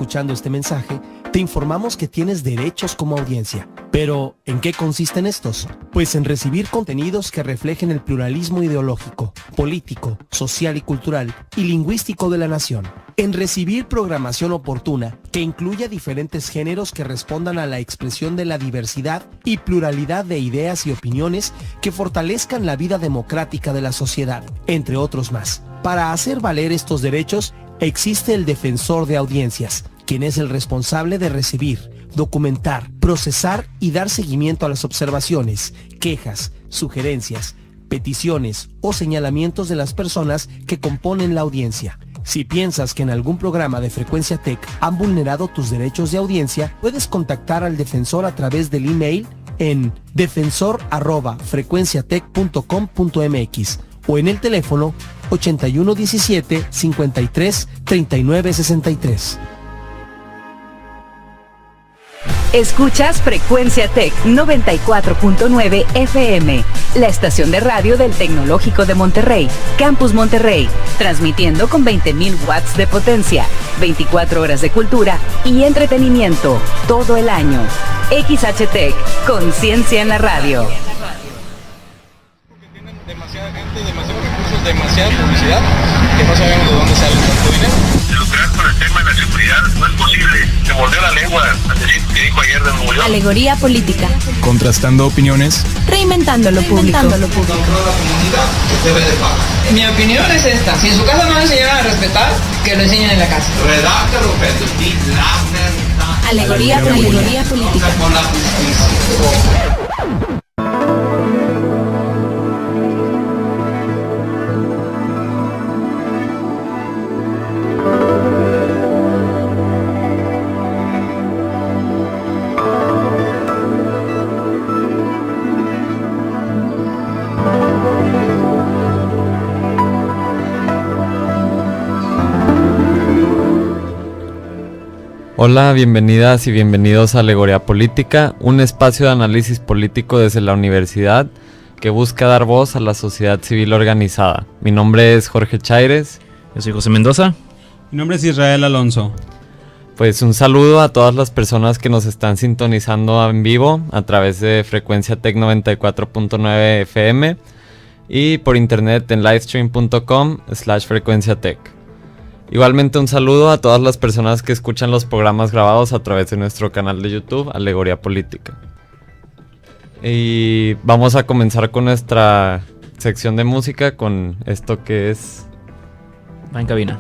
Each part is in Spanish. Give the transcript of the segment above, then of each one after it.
escuchando este mensaje, te informamos que tienes derechos como audiencia. Pero, ¿en qué consisten estos? Pues en recibir contenidos que reflejen el pluralismo ideológico, político, social y cultural y lingüístico de la nación. En recibir programación oportuna que incluya diferentes géneros que respondan a la expresión de la diversidad y pluralidad de ideas y opiniones que fortalezcan la vida democrática de la sociedad, entre otros más. Para hacer valer estos derechos, existe el defensor de audiencias, quien es el responsable de recibir, documentar, procesar y dar seguimiento a las observaciones, quejas, sugerencias, peticiones o señalamientos de las personas que componen la audiencia. Si piensas que en algún programa de Frecuencia Tech han vulnerado tus derechos de audiencia, puedes contactar al defensor a través del email en defensor@frecuenciatech.com.mx o en el teléfono 8117 53 39 63. Escuchas Frecuencia Tech 94.9 FM, la estación de radio del Tecnológico de Monterrey, Campus Monterrey, transmitiendo con 20.000 watts de potencia, 24 horas de cultura y entretenimiento todo el año. XHTech, conciencia en la radio. Porque tienen demasiada gente, demasiados recursos, demasiada publicidad, que no sabemos de dónde sale tanto dinero. Lucrar con el tema de la seguridad no es posible. Se mordió la lengua al decir que dijo ayer de Nuevo León. Alegoría política. Contrastando opiniones. Reinventando lo público. Controla la comunidad, debe de pagar. Mi opinión es esta: si en su casa no le enseñaron a respetar, que lo enseñen en la casa. Redacta, Roberto, di la verdad. Alegoría política. Con la justicia. Hola, bienvenidas y bienvenidos a Alegoría Política, un espacio de análisis político desde la universidad que busca dar voz a la sociedad civil organizada. Mi nombre es Jorge Chaires. Yo soy José Mendoza. Mi nombre es Israel Alonso. Pues un saludo a todas las personas que nos están sintonizando en vivo a través de Frecuencia Tech 94.9 FM y por internet en livestream.com/frecuenciatech. Igualmente un saludo a todas las personas que escuchan los programas grabados a través de nuestro canal de YouTube, Alegoría Política. Y vamos a comenzar con nuestra sección de música con esto que es... Va en cabina.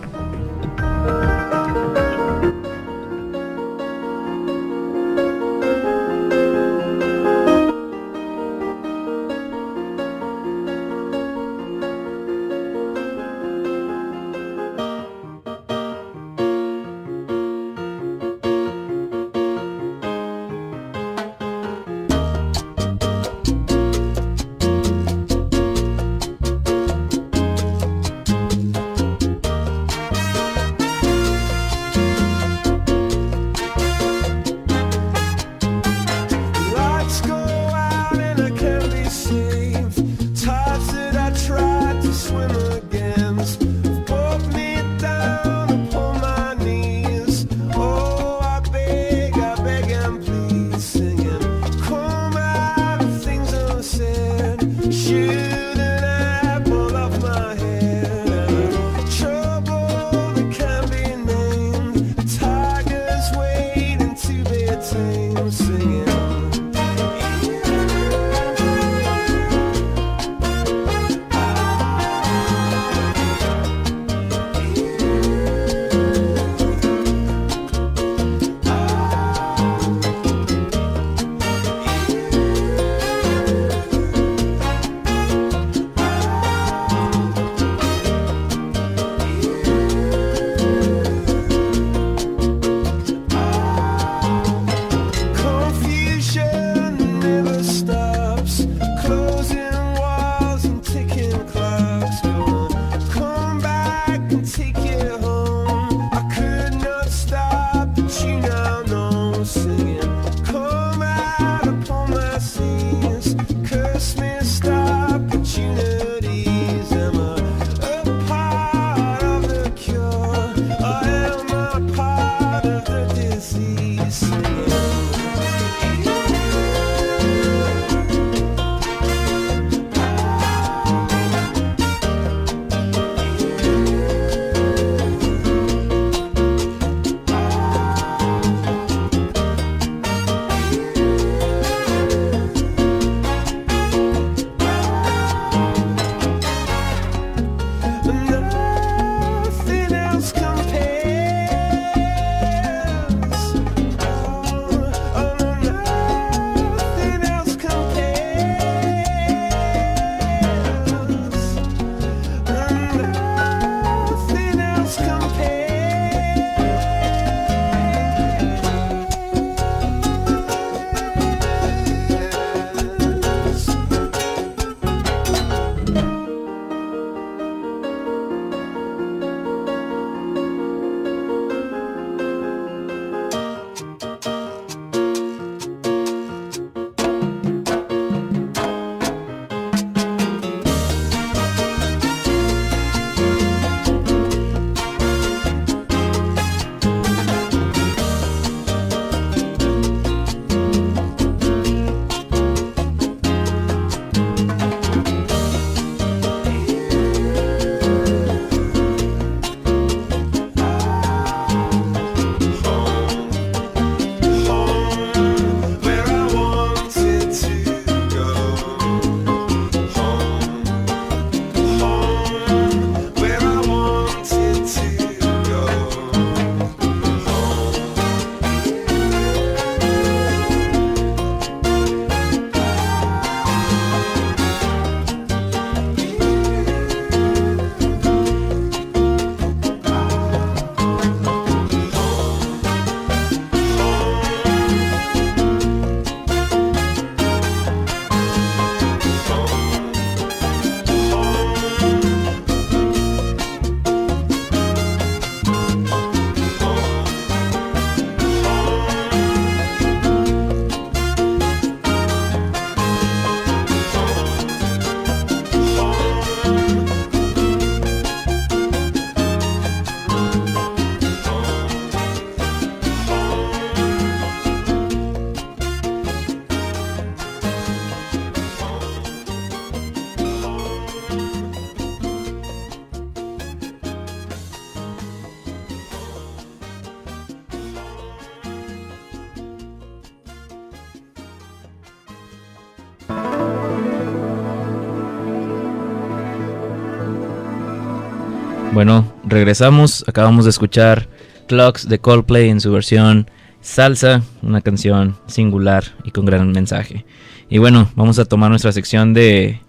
Bueno, regresamos, acabamos de escuchar Clocks de Coldplay en su versión salsa, una canción singular y con gran mensaje. Y bueno, vamos a tomar nuestra sección de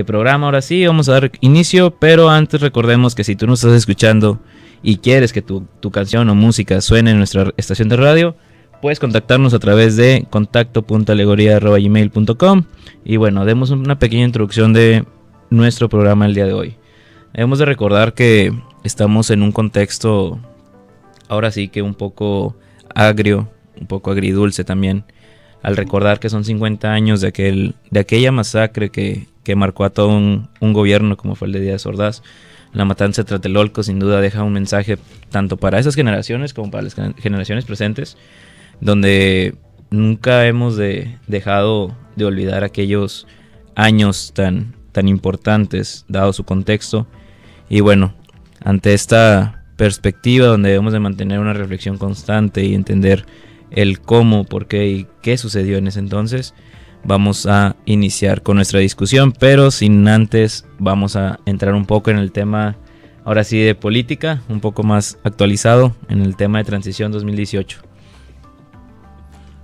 programa, ahora sí, vamos a dar inicio, pero antes recordemos que si tú nos estás escuchando y quieres que tu canción o música suene en nuestra estación de radio, puedes contactarnos a través de contacto.alegoria@gmail.com. Y bueno, demos una pequeña introducción de nuestro programa el día de hoy. Debemos de recordar que estamos en un contexto, ahora sí que un poco agrio, un poco agridulce también, al recordar que son 50 años de aquella masacre que marcó a todo un gobierno como fue el de Díaz Ordaz. La matanza de Tlatelolco sin duda deja un mensaje tanto para esas generaciones como para las generaciones presentes, donde nunca hemos dejado de olvidar aquellos años tan importantes dado su contexto. Y bueno, ante esta perspectiva donde debemos de mantener una reflexión constante y entender el cómo, por qué y qué sucedió en ese entonces, vamos a iniciar con nuestra discusión, pero sin antes vamos a entrar un poco en el tema, ahora sí, de política, un poco más actualizado en el tema de transición 2018.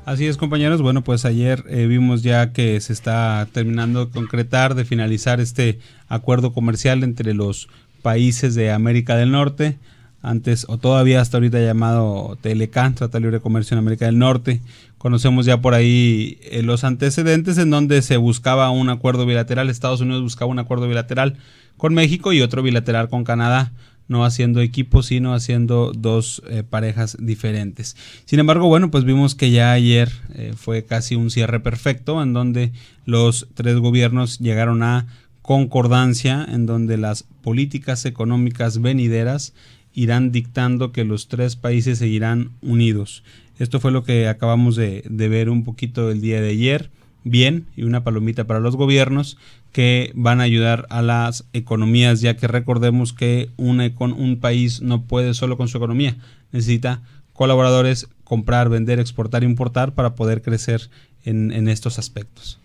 Así es, compañeros. Bueno, pues ayer vimos ya que se está terminando de concretar, de finalizar este acuerdo comercial entre los países de América del Norte, antes o todavía hasta ahorita llamado TLC, Tratado de Libre Comercio en América del Norte. Conocemos ya por ahí los antecedentes en donde se buscaba un acuerdo bilateral. Estados Unidos buscaba un acuerdo bilateral con México y otro bilateral con Canadá, no haciendo equipos, sino haciendo dos parejas diferentes. Sin embargo, bueno, pues vimos que ya ayer fue casi un cierre perfecto, en donde los tres gobiernos llegaron a concordancia, en donde las políticas económicas venideras irán dictando que los tres países seguirán unidos. Esto fue lo que acabamos de ver un poquito el día de ayer. Bien, y una palomita para los gobiernos que van a ayudar a las economías, ya que recordemos que un país no puede solo con su economía, necesita colaboradores, comprar, vender, exportar, importar para poder crecer en estos aspectos.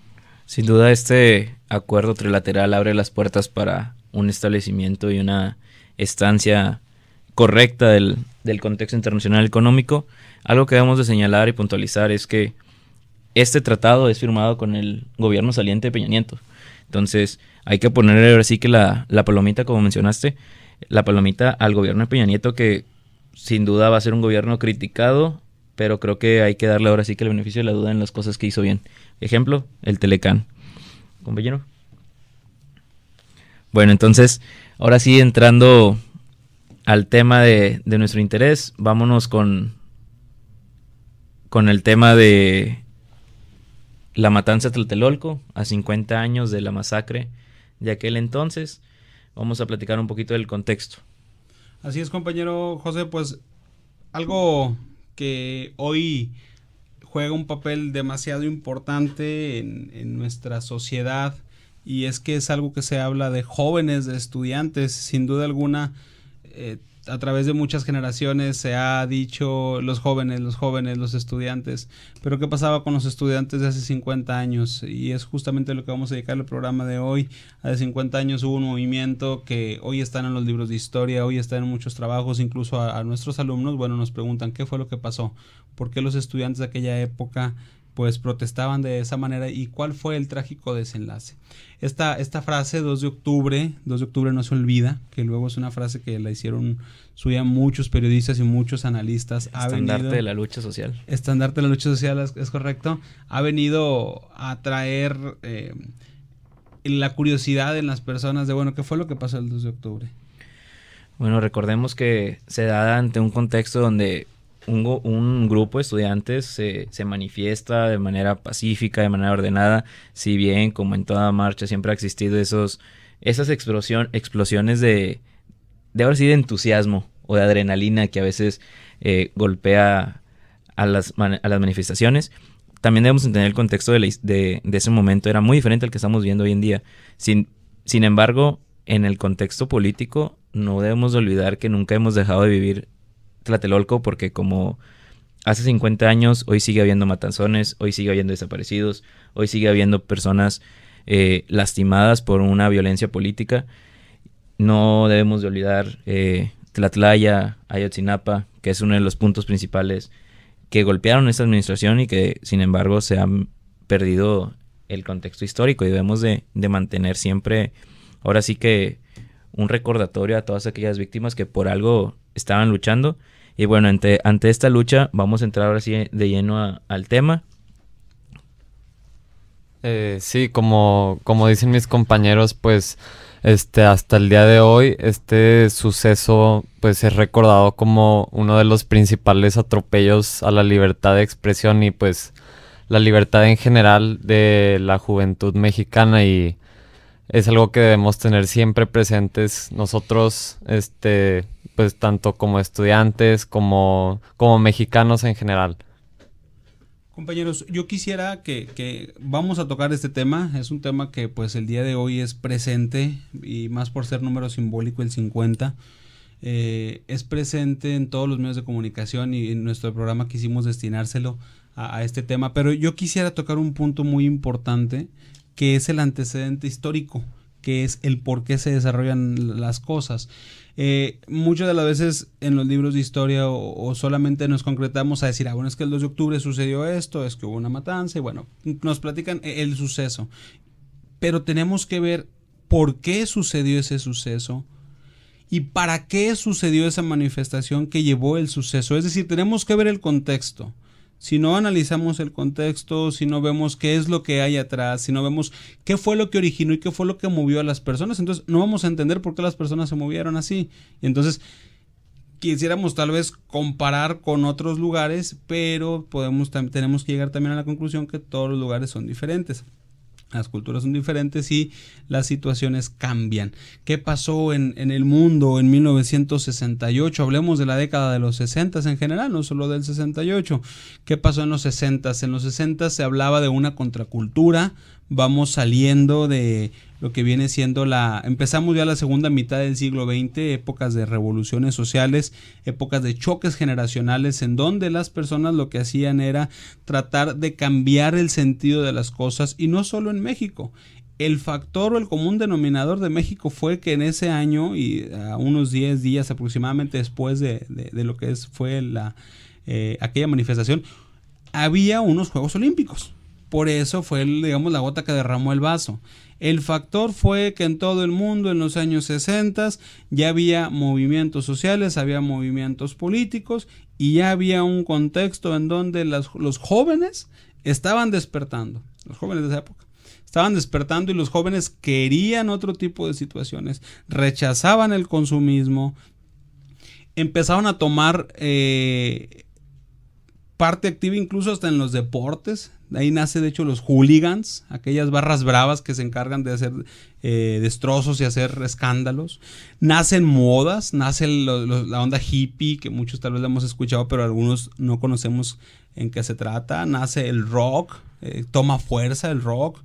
Sin duda este acuerdo trilateral abre las puertas para un establecimiento y una estancia correcta del contexto internacional económico. Algo que debemos de señalar y puntualizar es que este tratado es firmado con el gobierno saliente de Peña Nieto. Entonces hay que ponerle ahora sí que la palomita, como mencionaste, la palomita al gobierno de Peña Nieto, que sin duda va a ser un gobierno criticado, pero creo que hay que darle ahora sí que el beneficio de la duda en las cosas que hizo bien. Ejemplo, el Telecán. Compañero. Bueno, entonces, ahora sí, entrando al tema de nuestro interés, vámonos con el tema de la matanza de Tlatelolco, a 50 años de la masacre de aquel entonces. Vamos a platicar un poquito del contexto. Así es, compañero José, pues algo que hoy juega un papel demasiado importante en nuestra sociedad, y es que es algo que se habla de jóvenes, de estudiantes. Sin duda alguna, a través de muchas generaciones se ha dicho los jóvenes, los estudiantes, pero ¿qué pasaba con los estudiantes de hace 50 años? Y es justamente lo que vamos a dedicar al programa de hoy. Hace 50 años hubo un movimiento que hoy están en los libros de historia, hoy están en muchos trabajos, incluso a nuestros alumnos, bueno, nos preguntan qué fue lo que pasó, por qué los estudiantes de aquella época pues protestaban de esa manera y cuál fue el trágico desenlace. Esta frase, 2 de octubre no se olvida, que luego es una frase que la hicieron suya muchos periodistas y muchos analistas. Estandarte de la lucha social. Estandarte de la lucha social, es correcto. Ha venido a traer la curiosidad en las personas de, bueno, ¿qué fue lo que pasó el 2 de octubre? Bueno, recordemos que se da ante un contexto donde un grupo de estudiantes se manifiesta de manera pacífica, de manera ordenada, si bien como en toda marcha siempre ha existido esas explosiones de ahora sí de entusiasmo o de adrenalina que a veces golpea a las manifestaciones. También debemos entender el contexto de ese momento, era muy diferente al que estamos viendo hoy en día. Sin embargo, en el contexto político no debemos olvidar que nunca hemos dejado de vivir Tlatelolco, porque como hace 50 años, hoy sigue habiendo matanzones, hoy sigue habiendo desaparecidos, hoy sigue habiendo personas lastimadas por una violencia política. No debemos de olvidar Tlatlaya, Ayotzinapa, que es uno de los puntos principales que golpearon esta administración y que sin embargo se han perdido el contexto histórico, y debemos de mantener siempre, ahora sí que un recordatorio a todas aquellas víctimas que por algo estaban luchando. Y bueno, ante esta lucha vamos a entrar ahora sí de lleno al tema. Sí, como dicen mis compañeros, pues hasta el día de hoy este suceso pues es recordado como uno de los principales atropellos a la libertad de expresión y pues la libertad en general de la juventud mexicana, y es algo que debemos tener siempre presentes nosotros, pues tanto como estudiantes como mexicanos en general. Compañeros, yo quisiera que vamos a tocar este tema. Es un tema que pues el día de hoy es presente, y más por ser número simbólico, el 50. Es presente en todos los medios de comunicación, y en nuestro programa quisimos destinárselo a este tema. Pero yo quisiera tocar un punto muy importante, que es el antecedente histórico, que es el por qué se desarrollan las cosas. Muchas de las veces en los libros de historia o solamente nos concretamos a decir, bueno, es que el 2 de octubre sucedió esto, es que hubo una matanza, y bueno, nos platican el suceso. Pero tenemos que ver por qué sucedió ese suceso y para qué sucedió esa manifestación que llevó el suceso. Es decir, tenemos que ver el contexto. Si no analizamos el contexto, si no vemos qué es lo que hay atrás, si no vemos qué fue lo que originó y qué fue lo que movió a las personas, entonces no vamos a entender por qué las personas se movieron así. Y entonces quisiéramos tal vez comparar con otros lugares, pero tenemos que llegar también a la conclusión que todos los lugares son diferentes. las culturas son diferentes y las situaciones cambian. ¿Qué pasó en el mundo en 1968? Hablemos de la década de los 60 en general, no solo del 68. ¿Qué pasó en los 60? En los 60 se hablaba de una contracultura. Vamos saliendo de lo que viene siendo empezamos ya la segunda mitad del siglo XX, épocas de revoluciones sociales, épocas de choques generacionales, en donde las personas lo que hacían era tratar de cambiar el sentido de las cosas, y no solo en México. El factor o el común denominador de México fue que en ese año, y a unos 10 días aproximadamente después de lo que fue aquella manifestación, había unos Juegos Olímpicos. Por eso fue, digamos, la gota que derramó el vaso. El factor fue que en todo el mundo en los años 60 ya había movimientos sociales, había movimientos políticos, y ya había un contexto en donde los jóvenes estaban despertando. Los jóvenes de esa época estaban despertando, y los jóvenes querían otro tipo de situaciones, rechazaban el consumismo, empezaron a tomar parte activa incluso hasta en los deportes. De ahí nace de hecho los hooligans, aquellas barras bravas que se encargan de hacer destrozos y hacer escándalos. Nacen modas, nace la onda hippie, que muchos tal vez la hemos escuchado, pero algunos no conocemos en qué se trata. Nace el rock, toma fuerza el rock.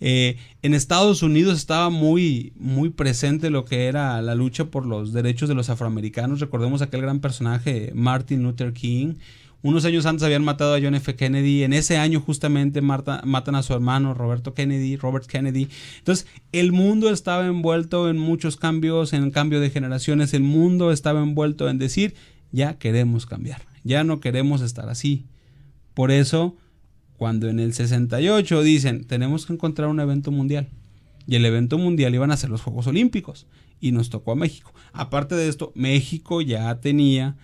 En Estados Unidos estaba muy, muy presente lo que era la lucha por los derechos de los afroamericanos. Recordemos aquel gran personaje, Martin Luther King. Unos años antes habían matado a John F. Kennedy. En ese año justamente matan a su hermano Robert Kennedy. Entonces el mundo estaba envuelto en muchos cambios, en cambio de generaciones. El mundo estaba envuelto en decir, ya queremos cambiar, ya no queremos estar así. Por eso, cuando en el 68 dicen, tenemos que encontrar un evento mundial, y el evento mundial iban a ser los Juegos Olímpicos, y nos tocó a México. Aparte de esto, México ya tenía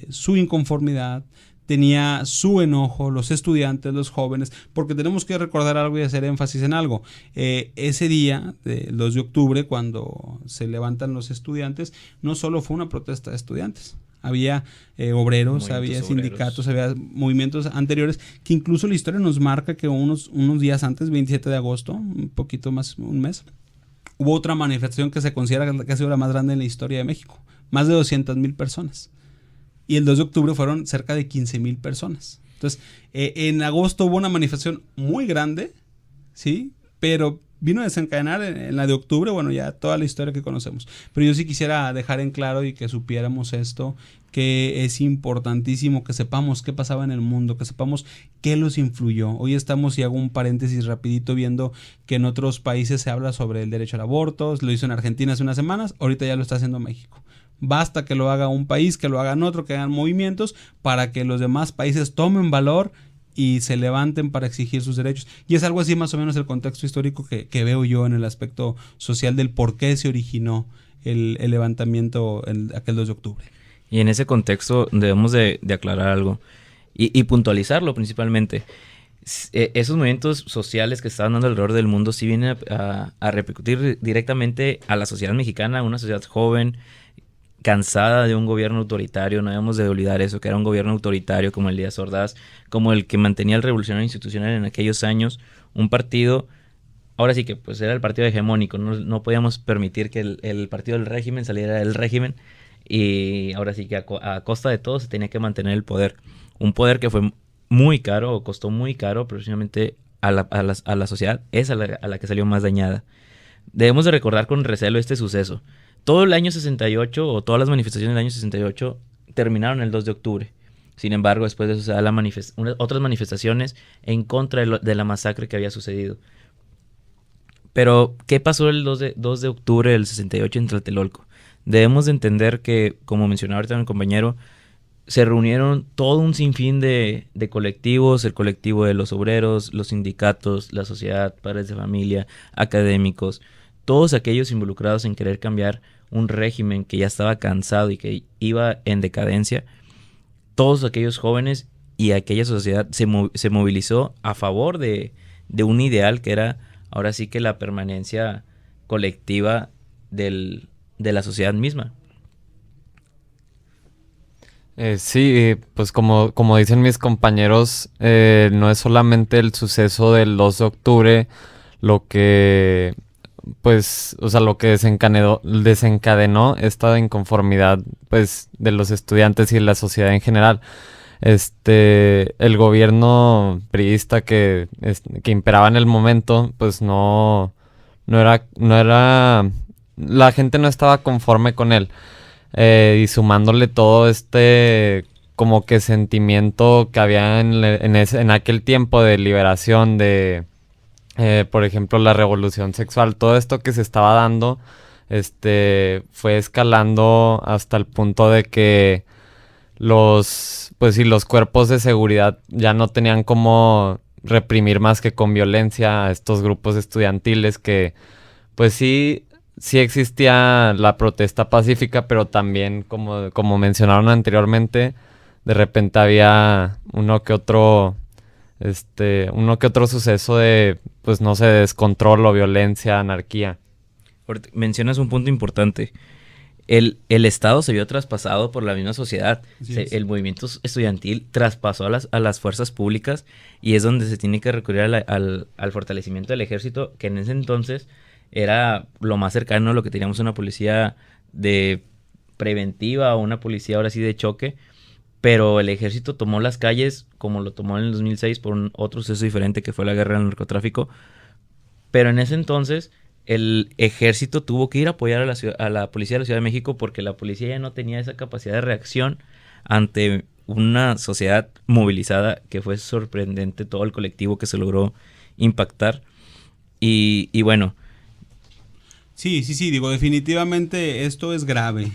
su inconformidad, tenía su enojo, los estudiantes, los jóvenes, porque tenemos que recordar algo y hacer énfasis en algo. Ese día, el 2 de octubre, cuando se levantan los estudiantes, no solo fue una protesta de estudiantes. Había obreros, había sindicatos, había movimientos anteriores, que incluso la historia nos marca que unos días antes, 27 de agosto, un poquito más, un mes, hubo otra manifestación que se considera que ha sido la más grande en la historia de México. Más de 200,000 personas. Y el 2 de octubre fueron cerca de 15,000 personas. Entonces, en agosto hubo una manifestación muy grande, ¿sí? Pero vino a desencadenar en la de octubre, bueno, ya toda la historia que conocemos. Pero yo sí quisiera dejar en claro y que supiéramos esto, que es importantísimo que sepamos qué pasaba en el mundo, que sepamos qué los influyó. Hoy estamos, y hago un paréntesis rapidito, viendo que en otros países se habla sobre el derecho al aborto. Lo hizo en Argentina hace unas semanas, ahorita ya lo está haciendo México. Basta que lo haga un país, que lo hagan otro, que hagan movimientos para que los demás países tomen valor y se levanten para exigir sus derechos. Y es algo así más o menos el contexto histórico que veo yo en el aspecto social del por qué se originó el levantamiento aquel 2 de octubre. Y en ese contexto debemos de aclarar algo y puntualizarlo principalmente. Esos movimientos sociales que estaban dando alrededor del mundo sí vienen a repercutir directamente a la sociedad mexicana, una sociedad joven, cansada de un gobierno autoritario. No debemos de olvidar eso, que era un gobierno autoritario como el Díaz Ordaz, como el que mantenía el revolucionario institucional en aquellos años, un partido, ahora sí que pues era el partido hegemónico, no podíamos permitir que el partido del régimen saliera del régimen, y ahora sí que a costa de todo se tenía que mantener el poder, un poder que fue muy caro, o costó muy caro, precisamente a la sociedad, es a la que salió más dañada. Debemos de recordar con recelo este suceso. Todo el año 68, o todas las manifestaciones del año 68, terminaron el 2 de octubre. Sin embargo, después de eso se da otras manifestaciones en contra de la masacre que había sucedido. Pero, ¿qué pasó el 2 de octubre del 68 en Tlatelolco? Debemos de entender que, como mencionaba ahorita mi compañero, se reunieron todo un sinfín de colectivos, el colectivo de los obreros, los sindicatos, la sociedad, padres de familia, académicos, todos aquellos involucrados en querer cambiar un régimen que ya estaba cansado y que iba en decadencia. Todos aquellos jóvenes y aquella sociedad se movilizó a favor de un ideal que era ahora sí que la permanencia colectiva de la sociedad misma. Sí, pues como dicen mis compañeros, no es solamente el suceso del 2 de octubre lo que pues, o sea, lo que desencadenó esta inconformidad pues de los estudiantes y de la sociedad en general. El gobierno priista que imperaba en el momento, pues no era, la gente no estaba conforme con él. Y sumándole todo como que sentimiento que había en aquel tiempo de liberación de, por ejemplo, la revolución sexual, todo esto que se estaba dando, fue escalando hasta el punto de que los cuerpos de seguridad ya no tenían cómo reprimir más que con violencia a estos grupos estudiantiles que, pues sí existía la protesta pacífica, pero también, como mencionaron anteriormente, de repente había uno que otro suceso de, pues no sé, descontrol o violencia, anarquía. Mencionas un punto importante. El Estado se vio traspasado por la misma sociedad. El movimiento estudiantil traspasó a las fuerzas públicas, y es donde se tiene que recurrir al fortalecimiento del ejército, que en ese entonces era lo más cercano a lo que teníamos, una policía de preventiva o una policía ahora sí de choque, pero el ejército tomó las calles como lo tomó en el 2006 por otro suceso diferente que fue la guerra del narcotráfico. Pero en ese entonces el ejército tuvo que ir a apoyar a la policía de la Ciudad de México, porque la policía ya no tenía esa capacidad de reacción ante una sociedad movilizada, que fue sorprendente todo el colectivo que se logró impactar. Y bueno. Sí, digo, definitivamente esto es grave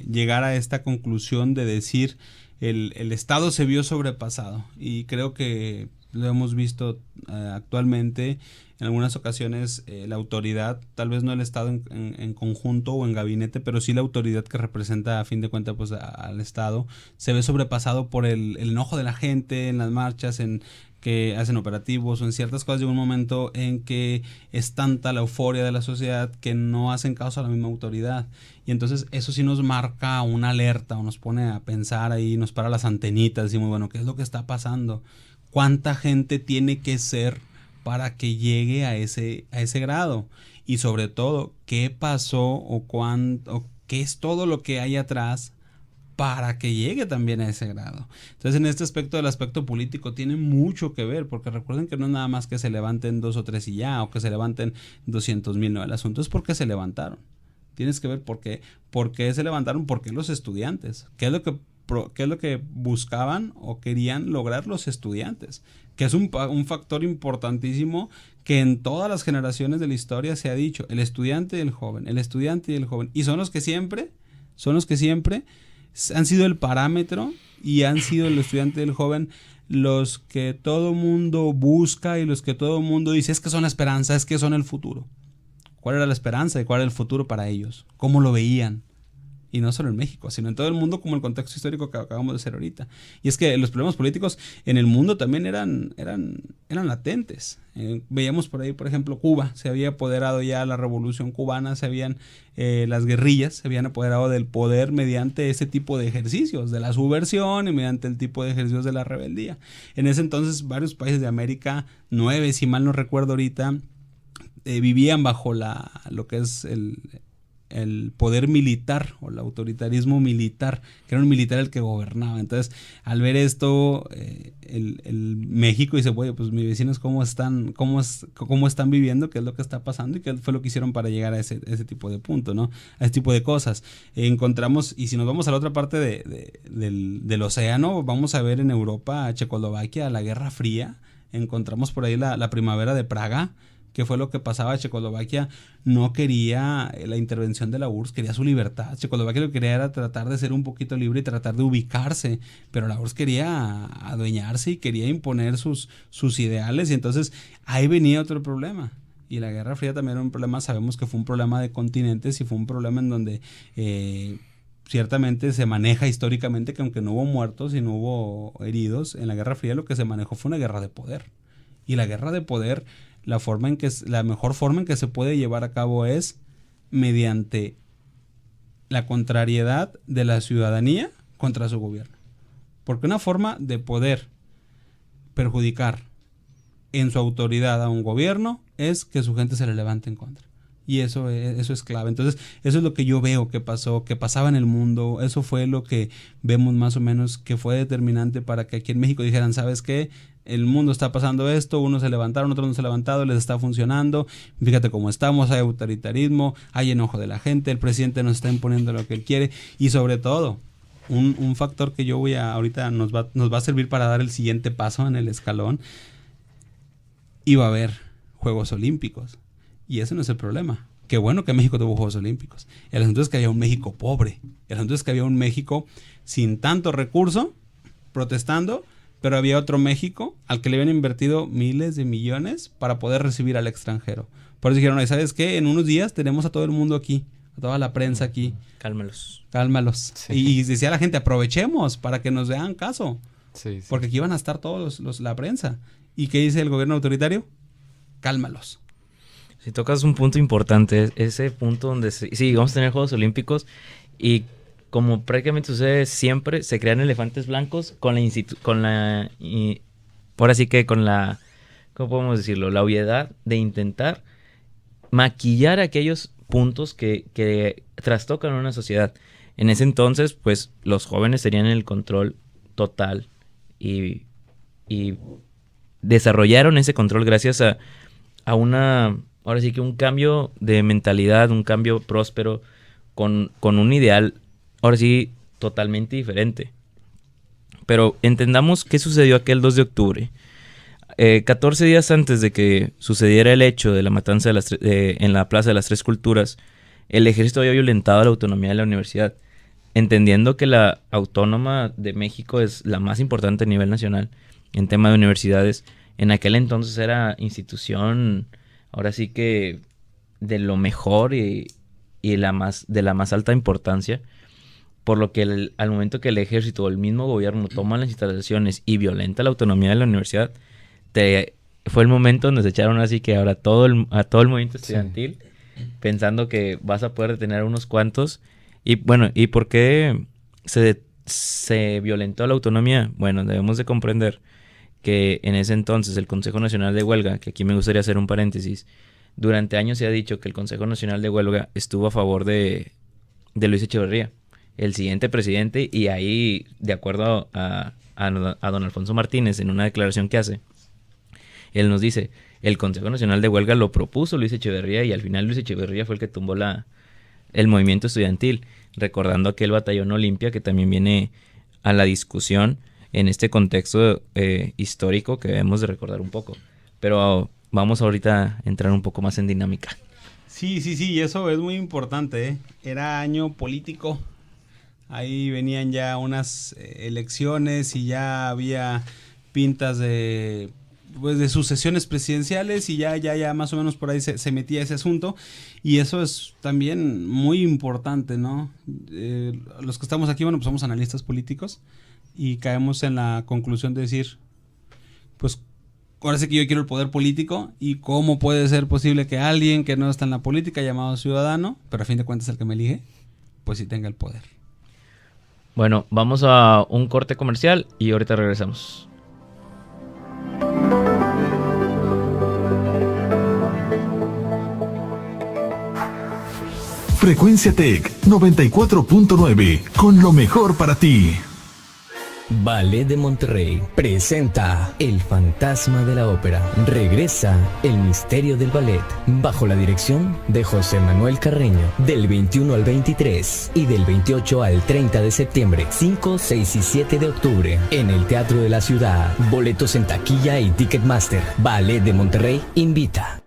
llegar a esta conclusión de decir el Estado se vio sobrepasado, y creo que lo hemos visto actualmente. En algunas ocasiones la autoridad, tal vez no el Estado en conjunto o en gabinete, pero sí la autoridad que representa a fin de cuentas pues al Estado, se ve sobrepasado por el enojo de la gente en las marchas, en que hacen operativos o en ciertas cosas. Llega un momento en que es tanta la euforia de la sociedad que no hacen caso a la misma autoridad, y entonces eso sí nos marca una alerta o nos pone a pensar ahí, nos para las antenitas, decimos, bueno, ¿qué es lo que está pasando? ¿Cuánta gente tiene que ser para que llegue a ese grado? Y sobre todo, ¿qué pasó o qué es todo lo que hay atrás para que llegue también a ese grado? Entonces, en este aspecto, el aspecto político tiene mucho que ver, porque recuerden que no es nada más que se levanten 2 o 3 y ya, o que se levanten 200,000, no, el asunto es por qué se levantaron. Tienes que ver por qué se levantaron, por qué los estudiantes, qué es lo que buscaban o querían lograr los estudiantes, que es un factor importantísimo que en todas las generaciones de la historia se ha dicho, el estudiante y el joven, y son los que siempre han sido el parámetro, y han sido el estudiante y el joven los que todo mundo busca y los que todo mundo dice, es que son la esperanza, es que son el futuro. ¿Cuál era la esperanza y cuál era el futuro para ellos? ¿Cómo lo veían? Y no solo en México, sino en todo el mundo, como el contexto histórico que acabamos de hacer ahorita. Y es que los problemas políticos en el mundo también eran latentes. Veíamos por ahí, por ejemplo, Cuba. Se había apoderado ya la revolución cubana, las guerrillas se habían apoderado del poder mediante ese tipo de ejercicios, de la subversión, y mediante el tipo de ejercicios de la rebeldía. En ese entonces, varios países de América, 9, si mal no recuerdo ahorita, vivían bajo lo que es el poder militar o el autoritarismo militar, que era un militar el que gobernaba. Entonces, al ver esto, el México dice, oye, pues mis vecinos cómo están viviendo, qué es lo que está pasando y qué fue lo que hicieron para llegar a ese tipo de punto, ¿no? A ese tipo de cosas. Encontramos, y si nos vamos a la otra parte del océano, vamos a ver en Europa, a Checoslovaquia, la Guerra Fría. Encontramos por ahí la primavera de Praga, que fue lo que pasaba. Checoslovaquia no quería la intervención de la URSS, quería su libertad. Checoslovaquia lo que quería era tratar de ser un poquito libre y tratar de ubicarse, pero la URSS quería adueñarse y quería imponer sus ideales, y entonces ahí venía otro problema. Y la Guerra Fría también era un problema, sabemos que fue un problema de continentes y fue un problema en donde ciertamente se maneja históricamente que aunque no hubo muertos y no hubo heridos, en la Guerra Fría lo que se manejó fue una guerra de poder. Y la guerra de poder, la mejor forma en que se puede llevar a cabo es mediante la contrariedad de la ciudadanía contra su gobierno. Porque una forma de poder perjudicar en su autoridad a un gobierno es que su gente se le levante en contra. Y eso es clave. Entonces, eso es lo que yo veo que pasó, que pasaba en el mundo. Eso fue lo que vemos más o menos que fue determinante para que aquí en México dijeran, ¿sabes qué? El mundo está pasando esto, unos se levantaron, otros no se han levantado, les está funcionando. Fíjate cómo estamos, hay autoritarismo, hay enojo de la gente, el presidente nos está imponiendo lo que él quiere. Y sobre todo, un factor que yo ahorita nos va a servir para dar el siguiente paso en el escalón. Iba a haber Juegos Olímpicos. Y ese no es el problema. Qué bueno que México tuvo Juegos Olímpicos. El asunto es que había un México pobre. El asunto es que había un México sin tanto recurso, protestando, pero había otro México al que le habían invertido miles de millones para poder recibir al extranjero. Por eso dijeron, ¿sabes qué? En unos días tenemos a todo el mundo aquí, a toda la prensa aquí. Cálmalos. Sí. Y decía la gente, aprovechemos para que nos vean caso. Sí. Porque aquí iban a estar todos la prensa. ¿Y qué dice el gobierno autoritario? Cálmalos. Si tocas un punto importante, ese punto donde sí, vamos a tener Juegos Olímpicos y como prácticamente sucede siempre, se crean elefantes blancos con la ¿cómo podemos decirlo? La obviedad de intentar maquillar aquellos puntos que trastocan a una sociedad. En ese entonces, pues, los jóvenes tenían el control total y desarrollaron ese control gracias a ahora sí que un cambio de mentalidad, un cambio próspero con un ideal, ahora sí, totalmente diferente. Pero entendamos qué sucedió aquel 2 de octubre. 14 días antes de que sucediera el hecho de la matanza en la Plaza de las Tres Culturas, el ejército había violentado la autonomía de la universidad, entendiendo que la Autónoma de México es la más importante a nivel nacional en tema de universidades. En aquel entonces era institución, ahora sí que de lo mejor y de la más alta importancia, por lo que al momento que el ejército o el mismo gobierno toma las instalaciones y violenta la autonomía de la universidad, fue el momento donde se echaron así que ahora a todo el movimiento estudiantil, pensando que vas a poder detener a unos cuantos. Y bueno, ¿y por qué se violentó la autonomía? Bueno, debemos de comprender que en ese entonces el Consejo Nacional de Huelga, que aquí me gustaría hacer un paréntesis, durante años se ha dicho que el Consejo Nacional de Huelga estuvo a favor de Luis Echeverría, el siguiente presidente, y ahí, de acuerdo a don Alfonso Martínez, en una declaración que hace, él nos dice, el Consejo Nacional de Huelga lo propuso Luis Echeverría y al final Luis Echeverría fue el que tumbó el movimiento estudiantil, recordando aquel batallón Olimpia que también viene a la discusión en este contexto histórico que debemos de recordar un poco. Pero vamos ahorita a entrar un poco más en dinámica. Sí, y eso es muy importante, ¿eh? Era año político, ahí venían ya unas elecciones y ya había pintas de sucesiones presidenciales y ya más o menos por ahí se metía ese asunto, y eso es también muy importante, ¿no? Los que estamos aquí, bueno, pues somos analistas políticos y caemos en la conclusión de decir, pues ahora sí que yo quiero el poder político, y cómo puede ser posible que alguien que no está en la política, llamado ciudadano, pero a fin de cuentas el que me elige, pues sí tenga el poder. Bueno, vamos a un corte comercial y ahorita regresamos. Frecuencia Tech 94.9, con lo mejor para ti. Ballet de Monterrey presenta El Fantasma de la Ópera. Regresa El Misterio del Ballet, bajo la dirección de José Manuel Carreño, del 21 al 23 y del 28 al 30 de septiembre, 5, 6 y 7 de octubre, en el Teatro de la Ciudad. Boletos en taquilla y Ticketmaster. Ballet de Monterrey invita.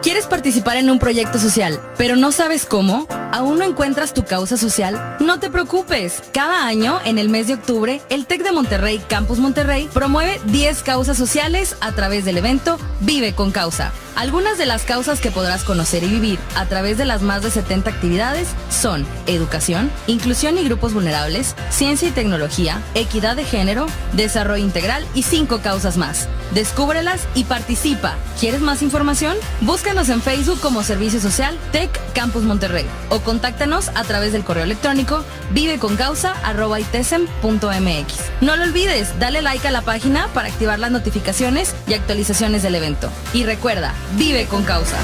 ¿Quieres participar en un proyecto social, pero no sabes cómo? ¿Aún no encuentras tu causa social? No te preocupes. Cada año, en el mes de octubre, el TEC de Monterrey, Campus Monterrey, promueve 10 causas sociales a través del evento Vive con Causa. Algunas de las causas que podrás conocer y vivir a través de las más de 70 actividades son educación, inclusión y grupos vulnerables, ciencia y tecnología, equidad de género, desarrollo integral y 5 causas más. Descúbrelas y participa. ¿Quieres más información? Búscanos en Facebook como Servicio Social TEC Campus Monterrey o contáctanos a través del correo electrónico viveconcausa@itesem.mx. No lo olvides, dale like a la página para activar las notificaciones y actualizaciones del evento. Y recuerda, vive con causa.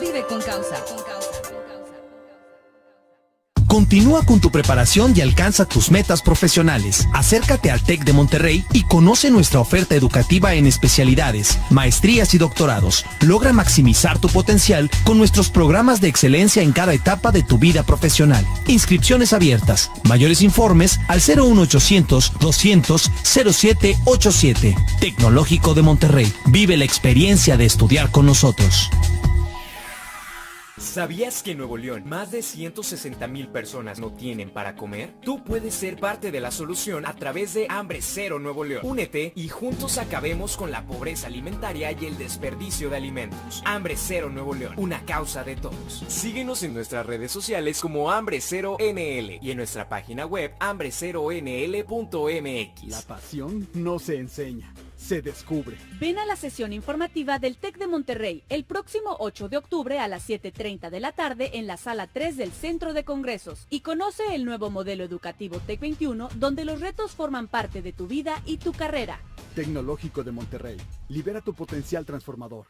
Vive con causa. Continúa con tu preparación y alcanza tus metas profesionales. Acércate al TEC de Monterrey y conoce nuestra oferta educativa en especialidades, maestrías y doctorados. Logra maximizar tu potencial con nuestros programas de excelencia en cada etapa de tu vida profesional. Inscripciones abiertas. Mayores informes al 01800-200-0787. Tecnológico de Monterrey. Vive la experiencia de estudiar con nosotros. ¿Sabías que en Nuevo León más de 160,000 personas no tienen para comer? Tú puedes ser parte de la solución a través de Hambre Cero Nuevo León. Únete y juntos acabemos con la pobreza alimentaria y el desperdicio de alimentos. Hambre Cero Nuevo León, una causa de todos. Síguenos en nuestras redes sociales como Hambre Cero NL y en nuestra página web hambreceronl.mx. La pasión no se enseña, se descubre. Ven a la sesión informativa del TEC de Monterrey el próximo 8 de octubre a las 7:30 de la tarde en la sala 3 del Centro de Congresos y conoce el nuevo modelo educativo TEC 21 donde los retos forman parte de tu vida y tu carrera. Tecnológico de Monterrey, libera tu potencial transformador.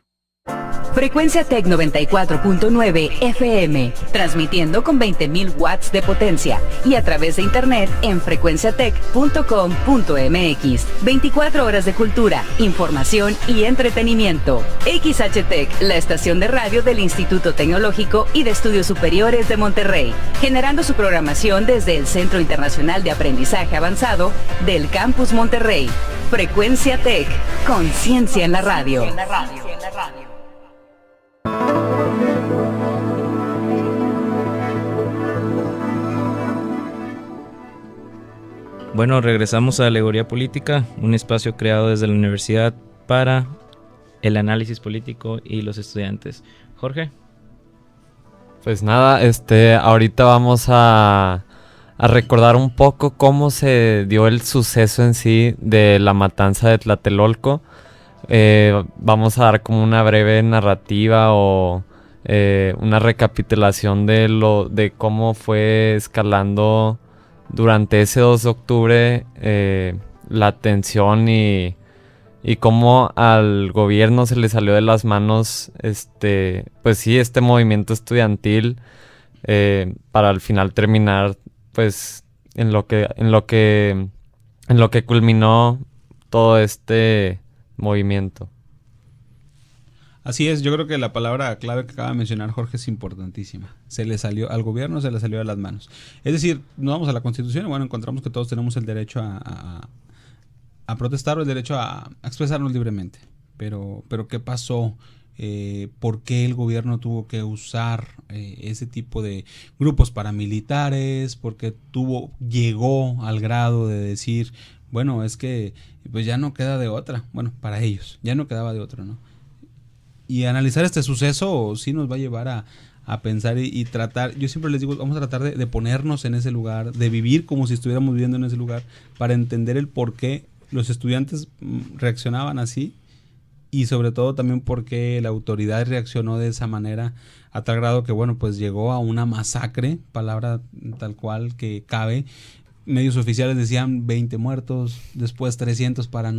Frecuencia Tec 94.9 FM, transmitiendo con 20.000 watts de potencia y a través de internet en frecuenciatec.com.mx. 24 horas de cultura, información y entretenimiento. XHTEC, la estación de radio del Instituto Tecnológico y de Estudios Superiores de Monterrey, generando su programación desde el Centro Internacional de Aprendizaje Avanzado del Campus Monterrey. Frecuencia Tec, conciencia en la radio. Bueno, regresamos a Alegoría Política, un espacio creado desde la universidad para el análisis político y los estudiantes. Jorge. Pues nada, ahorita vamos a recordar un poco cómo se dio el suceso en sí de la matanza de Tlatelolco. Vamos a dar como una breve narrativa o una recapitulación de cómo fue escalando durante ese 2 de octubre la tensión y cómo al gobierno se le salió de las manos pues sí, este movimiento estudiantil para al final terminar pues en lo que culminó todo este movimiento. Así es, yo creo que la palabra clave que acaba de mencionar Jorge es importantísima. Al gobierno se le salió de las manos. Es decir, nos vamos a la Constitución y bueno, encontramos que todos tenemos el derecho a protestar o el derecho a expresarnos libremente. Pero ¿qué pasó? ¿Por qué el gobierno tuvo que usar ese tipo de grupos paramilitares? ¿Por qué llegó al grado de decir, bueno, es que pues ya no queda de otra? Bueno, para ellos, ya no quedaba de otra, ¿no? Y analizar este suceso sí nos va a llevar a pensar y tratar, yo siempre les digo, vamos a tratar de ponernos en ese lugar, de vivir como si estuviéramos viviendo en ese lugar, para entender el por qué los estudiantes reaccionaban así y sobre todo también por qué la autoridad reaccionó de esa manera a tal grado que, bueno, pues llegó a una masacre, palabra tal cual que cabe. Medios oficiales decían 20 muertos, después 300 para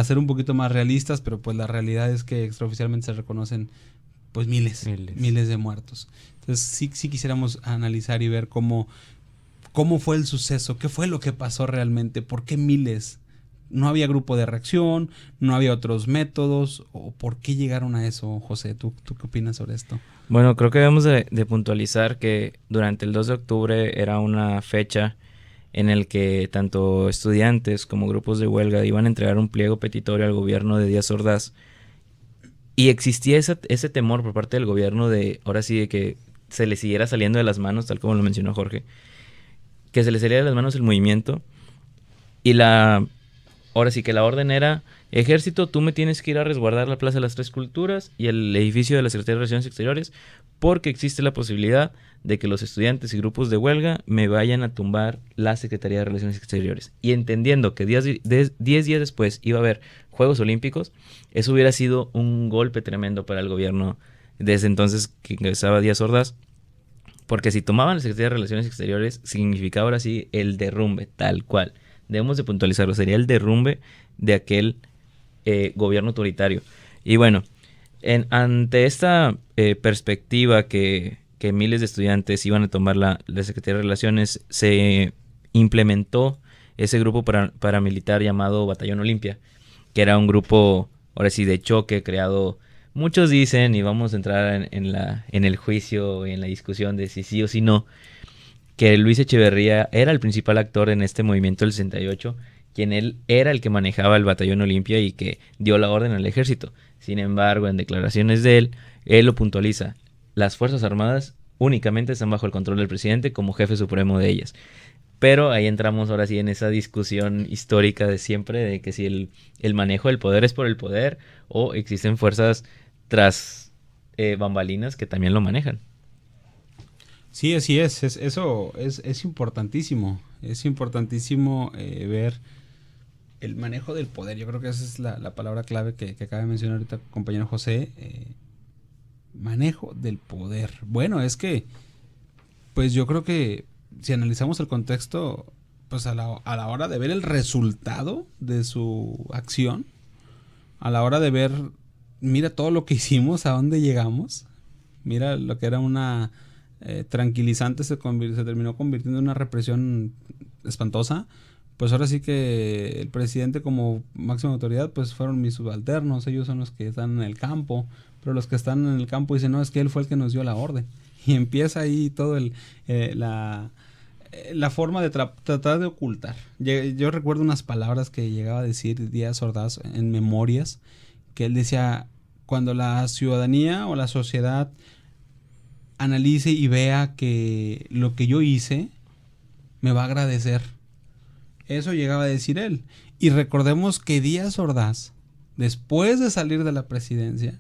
ser un poquito más realistas, pero pues la realidad es que extraoficialmente se reconocen pues miles de muertos. Entonces sí quisiéramos analizar y ver cómo fue el suceso, qué fue lo que pasó realmente, por qué miles. No había grupo de reacción, no había otros métodos, o por qué llegaron a eso. José, ¿tú qué opinas sobre esto? Bueno, creo que debemos de puntualizar que durante el 2 de octubre era una fecha en el que tanto estudiantes como grupos de huelga iban a entregar un pliego petitorio al gobierno de Díaz Ordaz, y existía ese temor por parte del gobierno de, ahora sí, de que se le siguiera saliendo de las manos, tal como lo mencionó Jorge, que se le saliera de las manos el movimiento, y ahora sí que la orden era: ejército, tú me tienes que ir a resguardar la Plaza de las Tres Culturas y el edificio de la Secretaría de Relaciones Exteriores, porque existe la posibilidad de que los estudiantes y grupos de huelga me vayan a tumbar la Secretaría de Relaciones Exteriores. Y entendiendo que 10 días después iba a haber Juegos Olímpicos, eso hubiera sido un golpe tremendo para el gobierno desde entonces que ingresaba Díaz Ordaz, porque si tomaban la Secretaría de Relaciones Exteriores, significaba ahora sí el derrumbe, tal cual. Debemos de puntualizarlo, sería el derrumbe de aquel gobierno autoritario. Y bueno, ante esta perspectiva que miles de estudiantes iban a tomar la Secretaría de Relaciones, se implementó ese grupo paramilitar llamado Batallón Olimpia, que era un grupo, ahora sí, de choque creado, muchos dicen, y vamos a entrar en el juicio y en la discusión de si sí o si no, que Luis Echeverría era el principal actor en este movimiento del 68, quien él era el que manejaba el Batallón Olimpia y que dio la orden al ejército. Sin embargo, en declaraciones de él lo puntualiza: las Fuerzas Armadas únicamente están bajo el control del presidente como jefe supremo de ellas. Pero ahí entramos ahora sí en esa discusión histórica de siempre, de que si el manejo del poder es por el poder o existen fuerzas tras bambalinas que también lo manejan. Sí, así es. Eso es importantísimo. Es importantísimo ver el manejo del poder. Yo creo que esa es la palabra clave que acaba de mencionar ahorita el compañero José. Manejo del poder. Bueno, es que, pues yo creo que si analizamos el contexto, pues a la hora de ver el resultado de su acción, a la hora de ver, mira todo lo que hicimos, a dónde llegamos, mira lo que era una tranquilizante se terminó convirtiendo en una represión espantosa. Pues ahora sí que el presidente como máxima autoridad pues fueron mis subalternos, ellos son los que están en el campo, pero los que están en el campo dicen, no, es que él fue el que nos dio la orden. Y empieza ahí todo la forma de tratar de ocultar. Yo recuerdo unas palabras que llegaba a decir Díaz Ordaz en Memorias, que él decía: cuando la ciudadanía o la sociedad analice y vea que lo que yo hice me va a agradecer. Eso llegaba a decir él. Y recordemos que Díaz Ordaz, después de salir de la presidencia,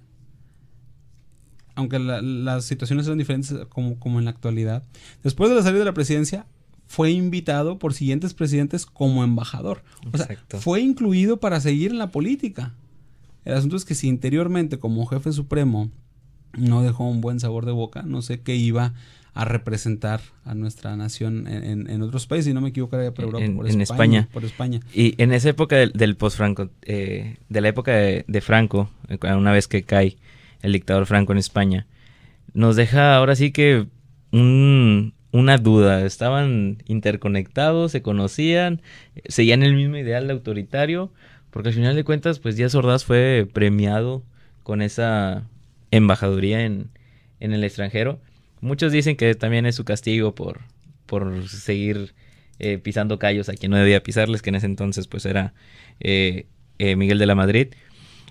aunque las situaciones eran diferentes como en la actualidad, después de salir de la presidencia, fue invitado por siguientes presidentes como embajador. O sea, fue incluido para seguir en la política. El asunto es que si interiormente, como jefe supremo, no dejó un buen sabor de boca, no sé qué iba a representar a nuestra nación en otros países, si no me equivoco, era por Europa, en España. Por España. Y en esa época del post-Franco, de la época de Franco, una vez que cae el dictador Franco en España, nos deja ahora sí que una duda. Estaban interconectados, se conocían, seguían el mismo ideal autoritario, porque al final de cuentas, pues Díaz Ordaz fue premiado con esa embajaduría en el extranjero. Muchos dicen que también es su castigo por seguir pisando callos a quien no debía pisarles, que en ese entonces pues era Miguel de la Madrid.